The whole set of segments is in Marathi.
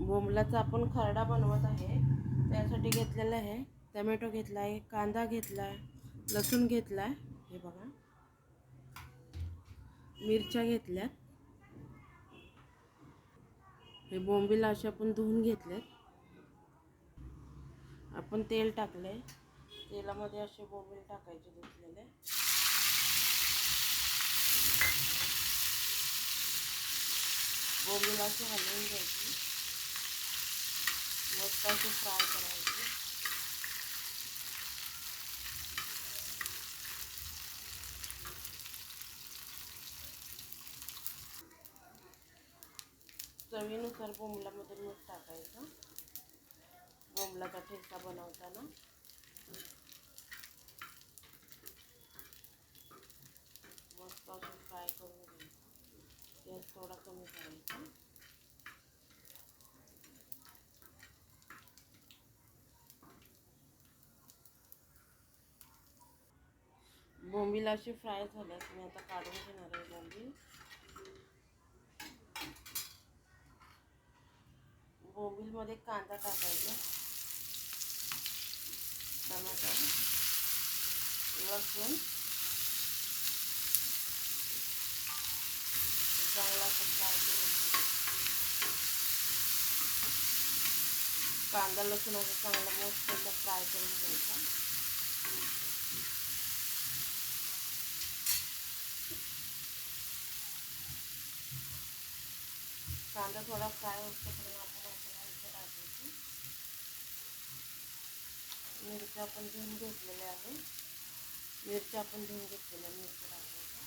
बोंबलाचा आपण खरडा बनवत आहे. त्यासाठी घेतलेला आहे टोमॅटो घेतला आहे, कांदा घेतला आहे, लसूण घेतला आहे, हे बघा, मिरच्या घेतल्या, हे बोंबील असे आपण धुवून घेतलेत. आपण तेल टाकले, तेलामध्ये असे बोंबील टाकायचे धुतलेले. बोंबील असे हलवून घ्यायचे, मस्त असे फ्राय करायचे. चवीनुसार बोंबलामध्ये मीठ टाकायचं. बोंबलाचा ठेचा बनवताना मस्त असं फ्राय करून घ्यायचं. गॅस थोडा कमी करायचा. बोंबील अशी फ्राय झाल्यात. मी आता काढून घेणार आहे बोंबील. बोंबीलमध्ये कांदा टाकायचा, टमाटर, लसूण, चांगला असं फ्राय करून घ्यायचं. कांदा लसूण असं चांगला मस्त असं फ्राय करून घ्यायचा. कांदा थोडा फ्राय होतपर्यंत आपण असं टाकायचं. मिरच्या आपण धुवून घेतलेल्या आहे, मिरच्या आपण धुवून घेतलेल्या मिरच्या टाकायच्या.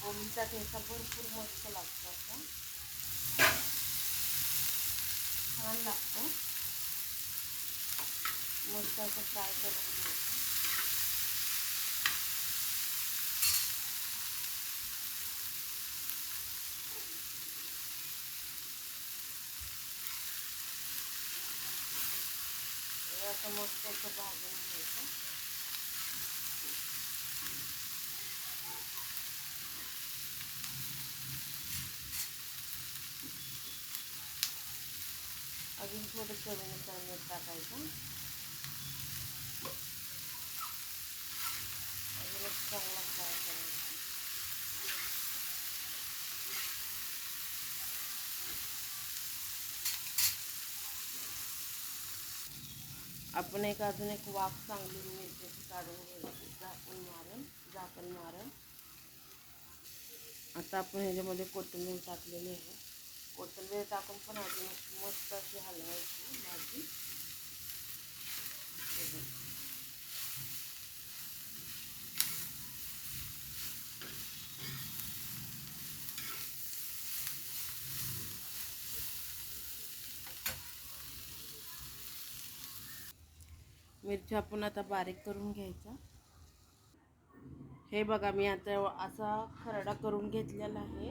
बोंबीलचा ठेचा भरपूर मस्त लागतो, असा छान लागतो. मस्त असं फ्राय करून घ्यायचं. असं मस्त असं भाजून घ्यायचं. अजून थोडं चवीनुसार मीठ टाकायचं. अजून चांगला फ्राय करायचा. आपण अजून एक वाफ चांगली मिरची काढून घ्यायची, झाकण मारून. आता आपण ह्याच्यामध्ये कोथिंबीर टाकलेली आहे. कोथिंबीर टाकून पण अजून मस्त अशी हलवायची भाजी. मिरची आपण आता बारीक करून घ्यायचा. हे बघा, मी आता असा खरडा करून घेतलेला आहे.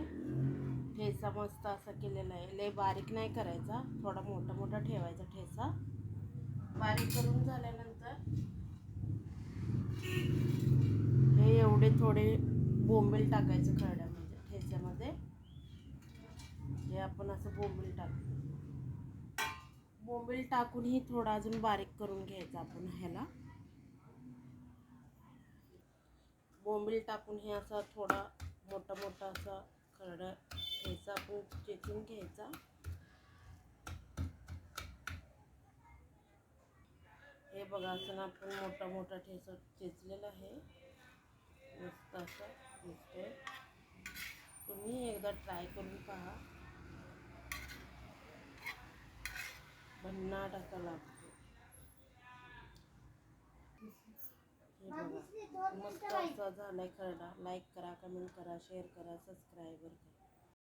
ठेचा मस्त असा केलेला आहे. लय बारीक नाही करायचा, थोडा मोठा मोठा ठेवायचा ठेचा. बारीक करून झाल्यानंतर हे एवढे थोडे बोंबील टाकायचं खरड्यामध्ये, ठेच्यामध्ये. हे आपण असं बोंबील टाकूनही थोडा अजून बारीक करून घ्यायचा आपण ह्याला. बोंबील टाकून हे असा थोडा मोठा मोठा असा खरडा ठेचा आपण चेचून घ्यायचा. हे बघा, असं ना आपण मोठा मोठा ठेचा चेचलेला आहे. मस्त असं दिसतोय. तुम्ही एकदा ट्राय करून पहा, भन्नाट असा लागतो. हे बघा, मस्त असा झालाय खरडा. लाईक करा, कमेंट करा, शेअर करा, सबस्क्राईबर करा.